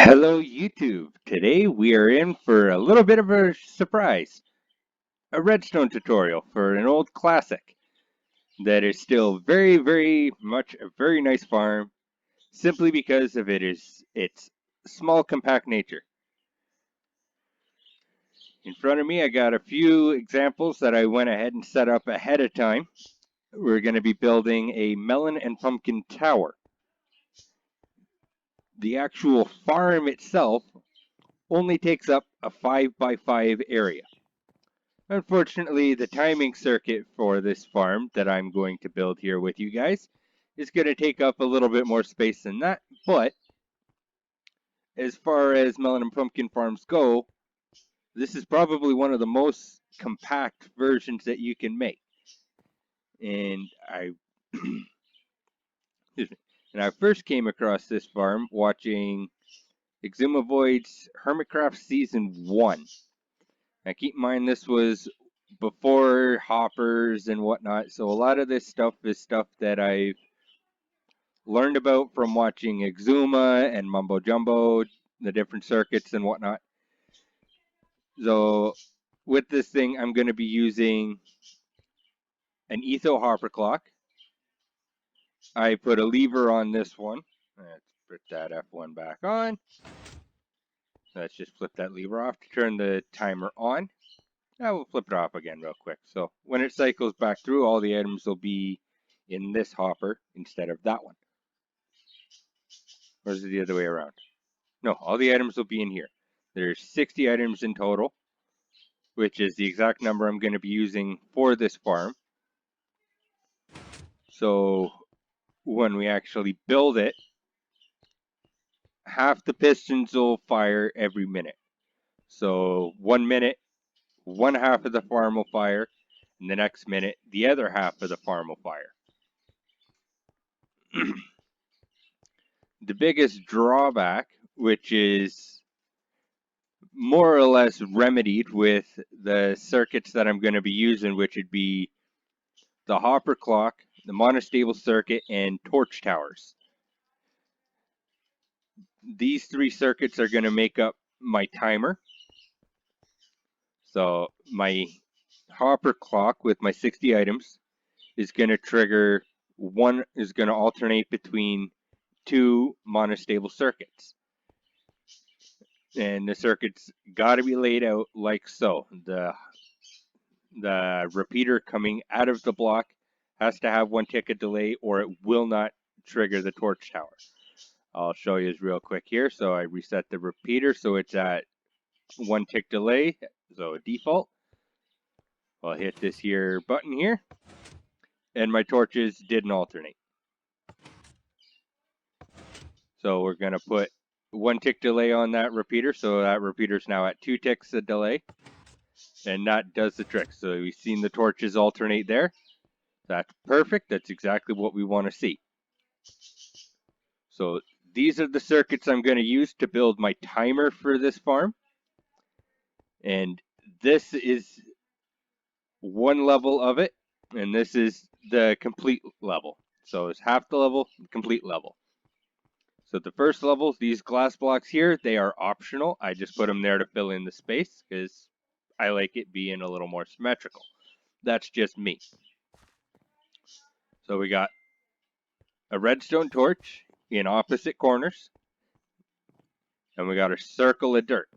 Hello, YouTube. Today we are in for a little bit of a surprise. A redstone tutorial for an old classic that is still very, very much a very nice farm simply because of its small, compact nature. In front of me, I got a few examples that I went ahead and set up ahead of time. We're going to be building a melon and pumpkin tower. The actual farm itself only takes up a 5 by 5 area. Unfortunately, the timing circuit for this farm that I'm going to build here with you guys is going to take up a little bit more space than that, but as far as melon and pumpkin farms go, this is probably one of the most compact versions that you can make. And I and I first came across this farm watching Xisuma Void's Hermitcraft Season 1. Now keep in mind this was before hoppers and whatnot, so a lot of this stuff is stuff that I've learned about from watching Xisuma and Mumbo Jumbo, the different circuits and whatnot. So with this thing, I'm going to be using an etho hopper clock. I put a lever on this one. Let's put that F1 back on. Let's just flip that lever off to turn the timer on. I will flip it off again real quick. So when it cycles back through, all the items will be in this hopper instead of that one. Or is it the other way around? No, all the items will be in here. There's 60 items in total, which is the exact number I'm going to be using for this farm. So when we actually build it, half the pistons will fire every minute. So 1 minute, one half of the farm will fire, and the next minute, the other half of the farm will fire. The biggest drawback, which is more or less remedied with the circuits that I'm going to be using, which would be the hopper clock, the monostable circuit, and torch towers. These three circuits are going to make up my timer. So my hopper clock with my 60 items is going to trigger one, is going to alternate between two monostable circuits. And the circuits got to be laid out like so. The repeater coming out of the block has to have 1 tick of delay or it will not trigger the torch tower. I'll show you this real quick here. So I reset the repeater so it's at 1 tick delay, so default. I'll hit this here button here, and my torches didn't alternate. So we're going to put 1 tick delay on that repeater, so that repeater's now at 2 ticks of delay, and that does the trick. So we've seen the torches alternate there. That's perfect. That's exactly what we want to see. So these are the circuits I'm going to use to build my timer for this farm. And this is one level of it, and this is the complete level. So it's half the level, complete level. So the first level, these glass blocks here, they are optional. I just put them there to fill in the space because I like it being a little more symmetrical. That's just me. So we got a redstone torch in opposite corners, and we got a circle of dirt.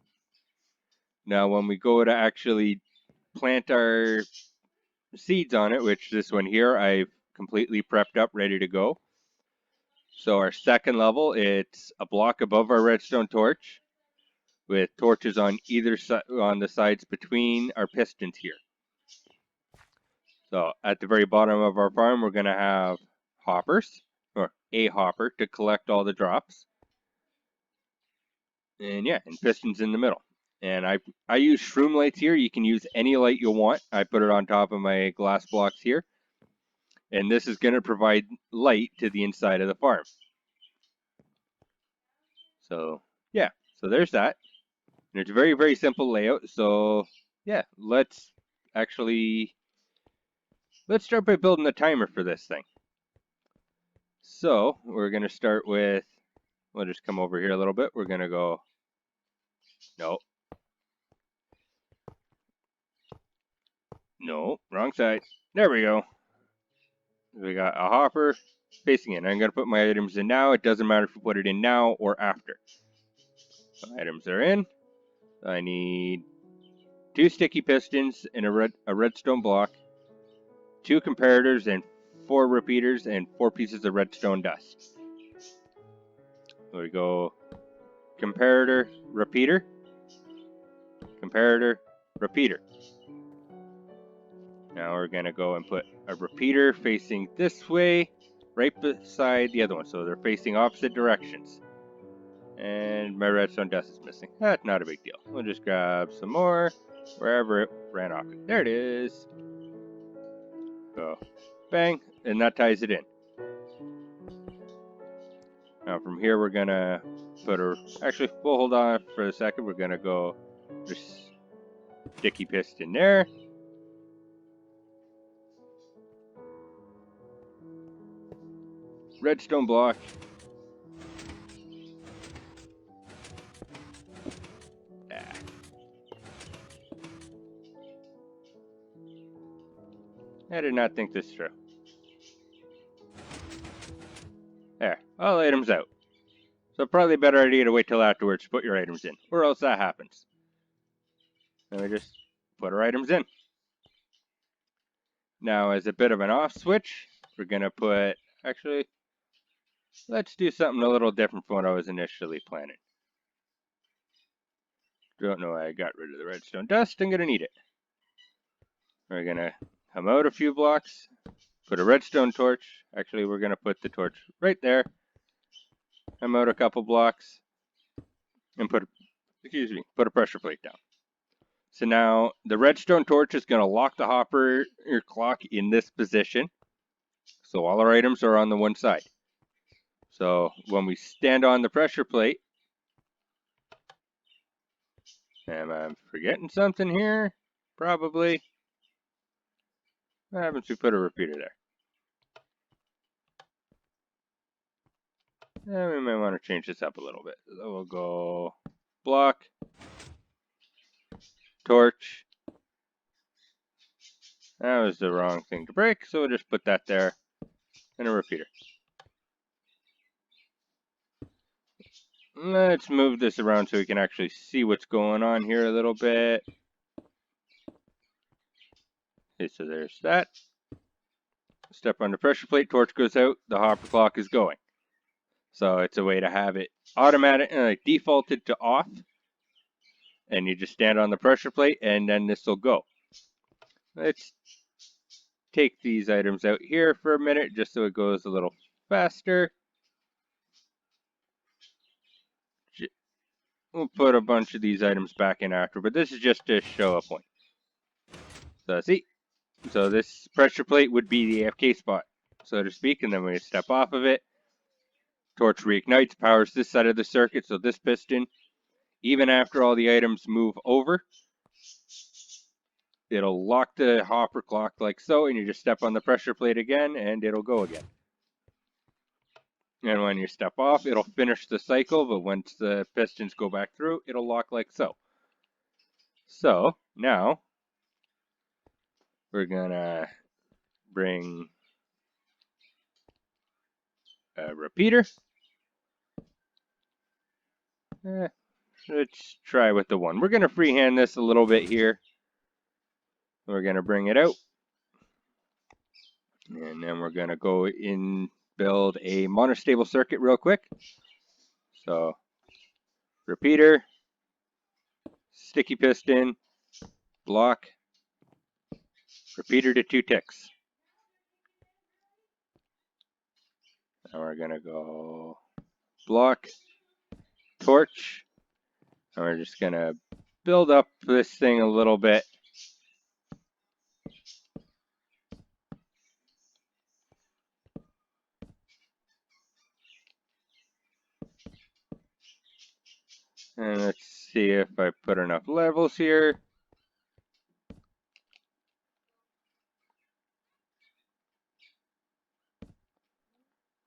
Now when we go to actually plant our seeds on it, which this one here I've completely prepped up, ready to go. So our second level, it's a block above our redstone torch with torches on either side, on the sides between our pistons here. So at the very bottom of our farm, we're going to have hoppers, or a hopper, to collect all the drops. And yeah, and pistons in the middle. And I use shroom lights here. You can use any light you want. I put it on top of my glass blocks here. And this is going to provide light to the inside of the farm. So yeah, so there's that. And it's a very, very simple layout. So yeah, let's start by building the timer for this thing. So we're going to start with We'll just come over here a little bit. We're going to go, no. No, wrong side. There we go. We got a hopper facing in. I'm going to put my items in now. It doesn't matter if you put it in now or after. So items are in. I need 2 sticky pistons and a redstone block, 2 comparators and 4 repeaters, and 4 pieces of redstone dust. So we go comparator, repeater, comparator, repeater. Now we're going to go and put a repeater facing this way, right beside the other one. So they're facing opposite directions. And my redstone dust is missing. That's not a big deal. We'll just grab some more wherever it ran off. There it is. Go bang, and that ties it in. Now from here we're gonna put a, actually we'll hold on for a second. We're gonna go just sticky piston there. Redstone block. I did not think this through. There, all items out. So probably a better idea to wait till afterwards to put your items in, or else that happens. Then we just put our items in. Now as a bit of an off switch, we're gonna put, actually, let's do something a little different from what I was initially planning. Don't know why I got rid of the redstone dust. I'm gonna need it. We're gonna come out a few blocks, put a redstone torch. Actually, we're gonna put the torch right there. Come out a couple blocks and put a pressure plate down. So now the redstone torch is gonna lock the hopper or clock in this position. So all our items are on the one side. So when we stand on the pressure plate, am I forgetting something here? Probably. What happens if we put a repeater there? We might want to change this up a little bit. So we'll go block, torch. That was the wrong thing to break, so we'll just put that there, and a repeater. Let's move this around so we can actually see what's going on here a little bit. Okay, so there's that. Step on the pressure plate, torch goes out, the hopper clock is going. So it's a way to have it automatic, defaulted to off, and you just stand on the pressure plate, and then this will go. Let's take these items out here for a minute, just so it goes a little faster. We'll put a bunch of these items back in after, but this is just to show a point. So see, so this pressure plate would be the AFK spot, so to speak, and then we step off of it. Torch reignites, powers this side of the circuit, so this piston, even after all the items move over, it'll lock the hopper clock like so, and you just step on the pressure plate again, and it'll go again. And when you step off, it'll finish the cycle, but once the pistons go back through, it'll lock like so. So, now, we're gonna bring a repeater. Let's try with the one. We're gonna freehand this a little bit here. We're gonna bring it out. And then we're gonna go in, build a monostable circuit real quick. So, repeater, sticky piston, block, repeater to 2 ticks. Now we're gonna go block, torch, and we're just gonna build up this thing a little bit. And let's see if I put enough levels here.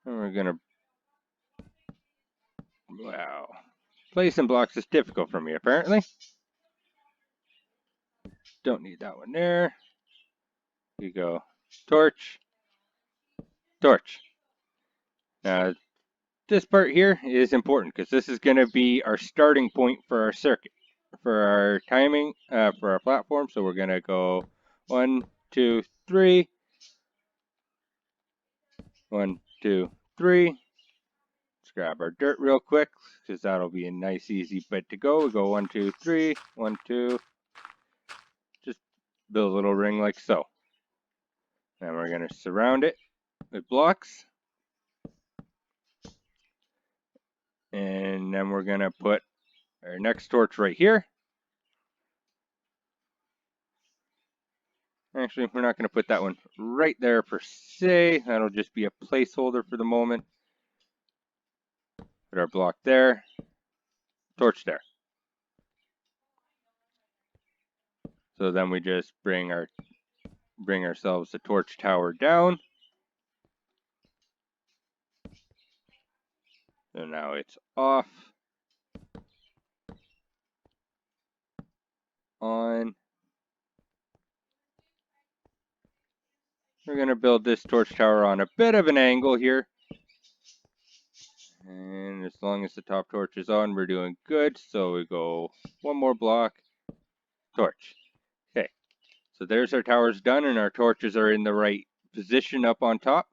And we're gonna Wow. Placing blocks is difficult for me, apparently. Don't need that one there. You go torch, torch. Now, this part here is important because this is going to be our starting point for our circuit, for our timing, for our platform. So we're going to go 1, 2, 3. 1, 2, 3. Let's grab our dirt real quick because that'll be a nice, easy bit to go. We go 1, 2, 3. 1, 2. Just build a little ring like so. Then we're going to surround it with blocks. And then we're going to put our next torch right here. Actually, we're not going to put that one right there per se. That'll just be a placeholder for the moment. Put our block there. Torch there. So then we just bring ourselves the torch tower down. So now it's off. On. We're going to build this torch tower on a bit of an angle here. And as long as the top torch is on, we're doing good. So we go one more block, torch. Okay, so there's our towers done and our torches are in the right position up on top.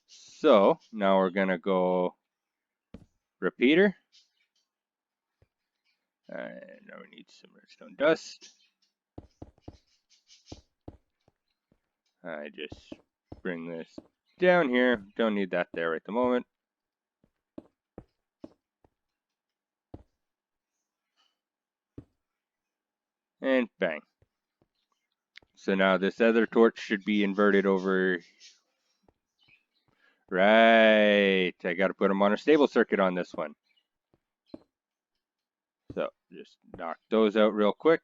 So now we're going to go repeater. And now we need some redstone dust. I just bring this down here. Don't need that there at the moment. And bang. So now this other torch should be inverted over. Right. I got to put them on a stable circuit on this one. So just knock those out real quick.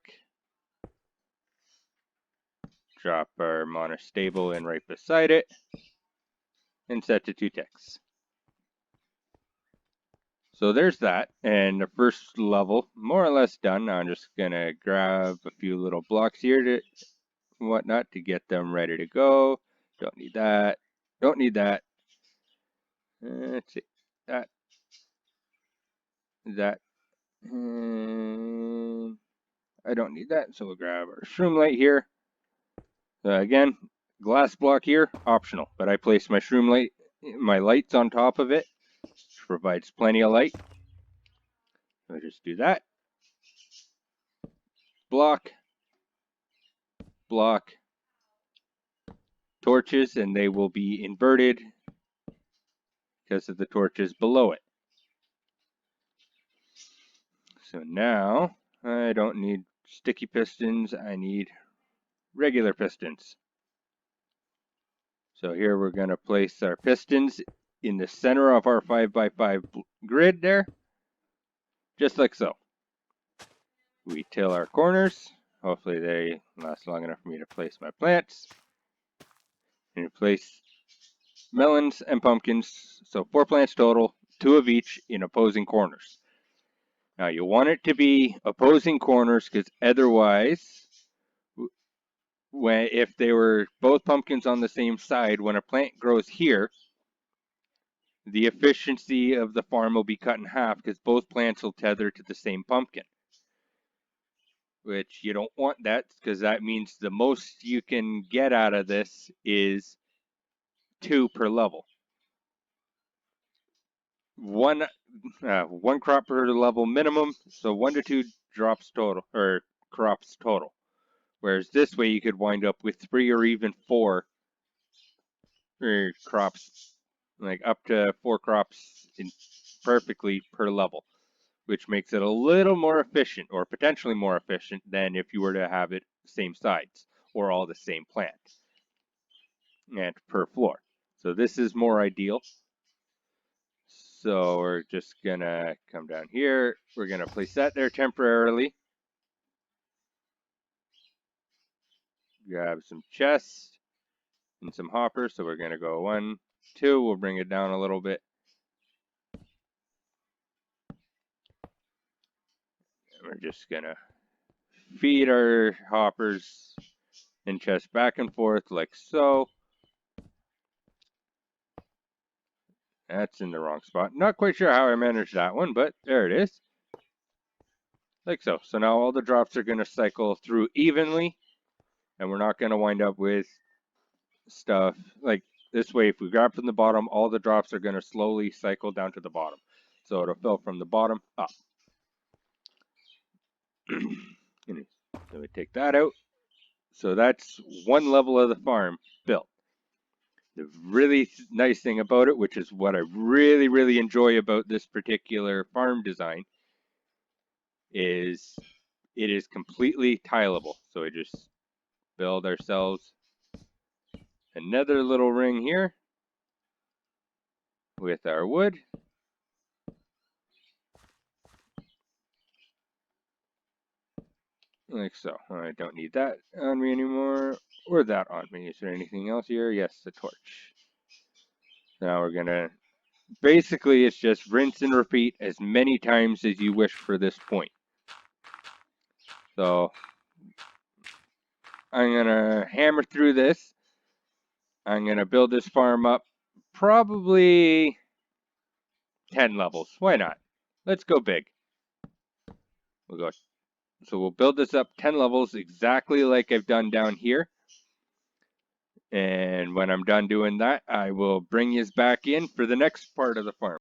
Drop our monostable in right beside it. And set to 2 ticks. So there's that. And the first level, more or less done. Now I'm just going to grab a few little blocks here to whatnot to get them ready to go. Don't need that. Don't need that. Let's see. That. I don't need that, so we'll grab our shroom light here. Again, glass block here, optional, but I place my shroom light, my lights on top of it, which provides plenty of light. So I just do that. Block, block, torches, and they will be inverted because of the torches below it. So now I don't need sticky pistons, I need regular pistons. So here we're going to place our pistons in the center of our 5x5 grid there, just like so. We till our corners. Hopefully they last long enough for me to place my plants. And place melons and pumpkins, so 4 plants total, 2 of each in opposing corners. Now you want it to be opposing corners because otherwise, if they were both pumpkins on the same side, when a plant grows here, the efficiency of the farm will be cut in half because both plants will tether to the same pumpkin. Which you don't want that because that means the most you can get out of this is 2 per level. One crop per level minimum, so 1 to 2 drops total, or crops total. Whereas this way you could wind up with 3 or even 4 crops, like up to 4 crops perfectly per level, which makes it a little more efficient, or potentially more efficient than if you were to have it same sides or all the same plant and per floor. So this is more ideal. So we're just gonna come down here. We're gonna place that there temporarily. Grab some chests and some hoppers. So we're gonna go 1, 2. We'll bring it down a little bit. we're just gonna feed our hoppers and chests back and forth like so. That's in the wrong spot. Not quite sure how I managed that one, but there it is. Like so. So now all the drops are going to cycle through evenly, and we're not going to wind up with stuff like this way. If we grab from the bottom, all the drops are going to slowly cycle down to the bottom. So it'll fill from the bottom up. Let me take that out. So that's one level of the farm built. The really nice thing about it, which is what I really, really enjoy about this particular farm design, is it is completely tileable. So we just build ourselves another little ring here with our wood. Like so. I don't need that on me anymore, or that on me. Is there anything else here? Yes, the torch. Now we're gonna, basically it's just rinse and repeat as many times as you wish for this point. So I'm gonna hammer through this. I'm gonna build this farm up probably 10 levels. Why not? Let's go big. We'll go. So we'll build this up 10 levels exactly like I've done down here. And when I'm done doing that, I will bring you back in for the next part of the farm.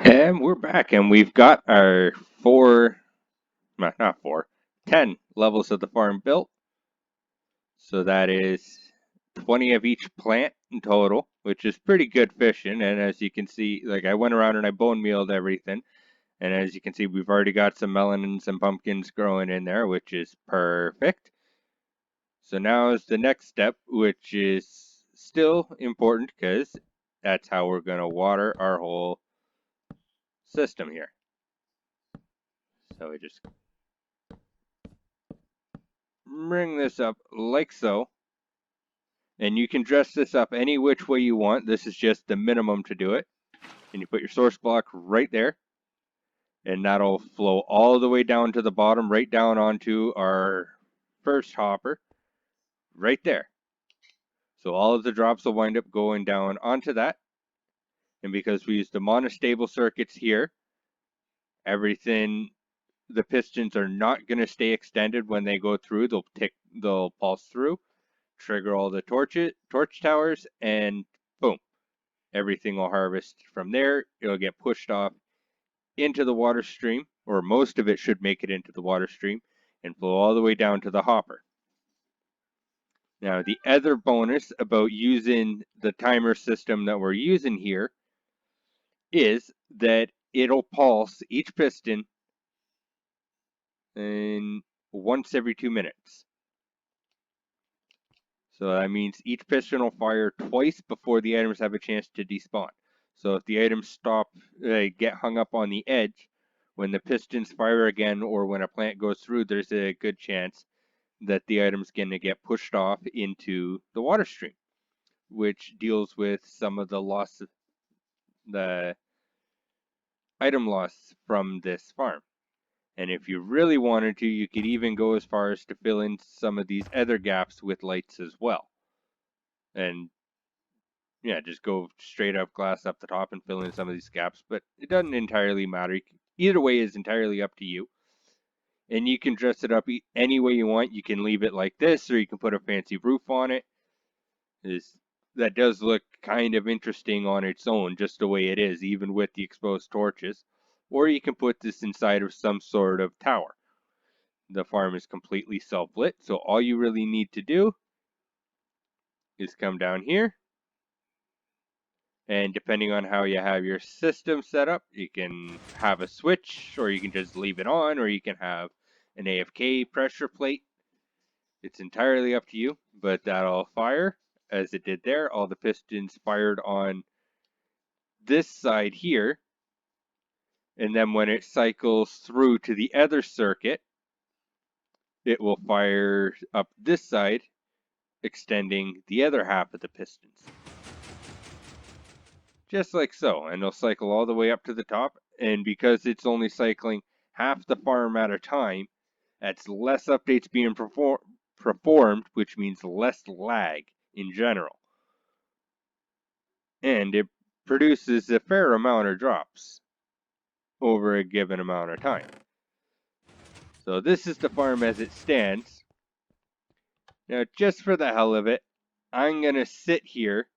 And we're back, and we've got our 10 levels of the farm built. So that is 20 of each plant in total, which is pretty good fishing. And as you can see, like I went around and I bone mealed everything. And as you can see, we've already got some melon and some pumpkins growing in there, which is perfect. So now is the next step, which is still important because that's how we're going to water our whole system here. So we just bring this up like so. And you can dress this up any which way you want. This is just the minimum to do it. And you put your source block right there. And that'll flow all the way down to the bottom, right down onto our first hopper, right there. So all of the drops will wind up going down onto that. And because we use the monostable circuits here, everything, the pistons are not going to stay extended when they go through. They'll pulse through, trigger all the torch towers, and boom, everything will harvest from there. It'll get pushed off into the water stream, or most of it should make it into the water stream and flow all the way down to the hopper. Now, the other bonus about using the timer system that we're using here is that it'll pulse each piston in once every 2 minutes. So that means each piston will fire twice before the items have a chance to despawn. So if the items get hung up on the edge, when the pistons fire again or when a plant goes through, there's a good chance that the item's going to get pushed off into the water stream, which deals with some of the loss, the item loss from this farm. And if you really wanted to, you could even go as far as to fill in some of these other gaps with lights as well. And yeah, just go straight up glass up the top and fill in some of these gaps, but it doesn't entirely matter. Either way is entirely up to you. And you can dress it up any way you want. You can leave it like this, or you can put a fancy roof on it. That does look kind of interesting on its own, just the way it is, even with the exposed torches. Or you can put this inside of some sort of tower. The farm is completely self-lit, so all you really need to do is come down here, and depending on how you have your system set up, you can have a switch, or you can just leave it on, or you can have an AFK pressure plate. It's entirely up to you, but that'll fire as it did there. All the pistons fired on this side here, and then when it cycles through to the other circuit, it will fire up this side, extending the other half of the pistons. Just like so, and it'll cycle all the way up to the top, and because it's only cycling half the farm at a time, that's less updates being performed, which means less lag in general. And it produces a fair amount of drops over a given amount of time. So this is the farm as it stands. Now, just for the hell of it, I'm going to sit here.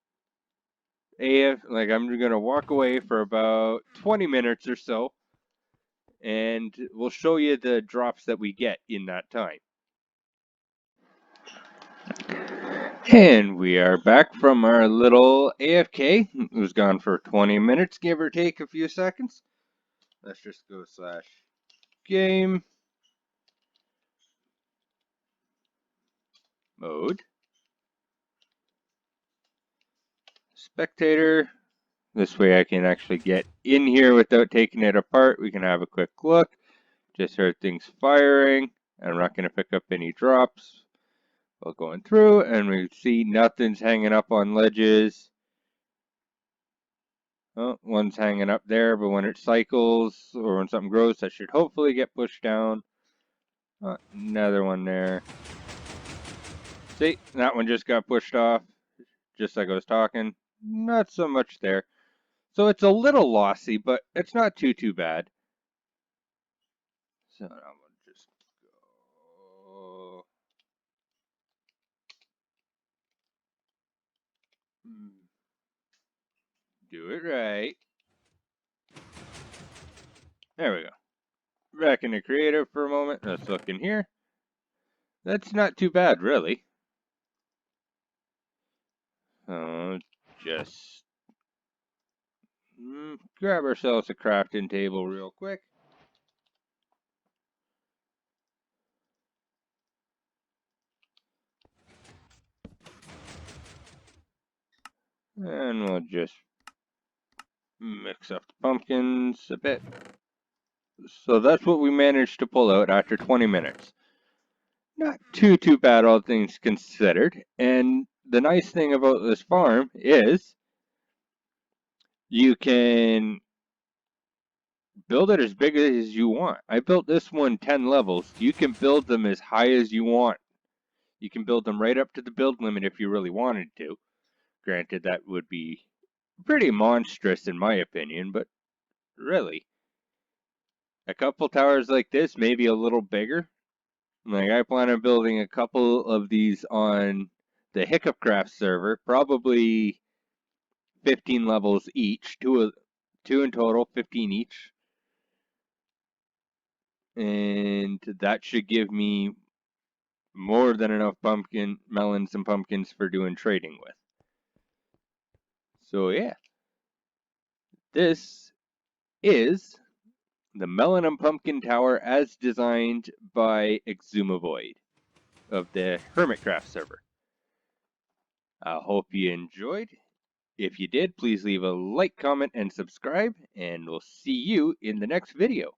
I'm going to walk away for about 20 minutes or so, and we'll show you the drops that we get in that time. And we are back from our little AFK. It was gone for 20 minutes, give or take a few seconds. Let's just go /game mode. Spectator. This way I can actually get in here without taking it apart. We can have a quick look. Just heard things firing. I'm not going to pick up any drops while going through, and we see nothing's hanging up on ledges. Oh, one's hanging up there, but when it cycles or when something grows, that should hopefully get pushed down. Another one there. See, that one just got pushed off, just like I was talking. Not so much there. So it's a little lossy, but it's not too bad. So I'm going to just go. Do it right. There we go. Back in the creative for a moment. Let's look in here. That's not too bad, really. Just grab ourselves a crafting table real quick. And we'll just mix up the pumpkins a bit. So that's what we managed to pull out after 20 minutes. Not too bad, all things considered. And the nice thing about this farm is you can build it as big as you want. I built this one 10 levels. You can build them as high as you want. You can build them right up to the build limit if you really wanted to. Granted, that would be pretty monstrous in my opinion, but really, a couple towers like this, maybe a little bigger. Like, I plan on building a couple of these on the Hiccupcraft server, probably 15 levels each, two in total, 15 each. And that should give me more than enough melons and pumpkins for doing trading with. So yeah, this is the Melon and Pumpkin Tower as designed by Xisuma of the Hermitcraft server. I hope you enjoyed. If you did, please leave a like, comment, and subscribe, and we'll see you in the next video.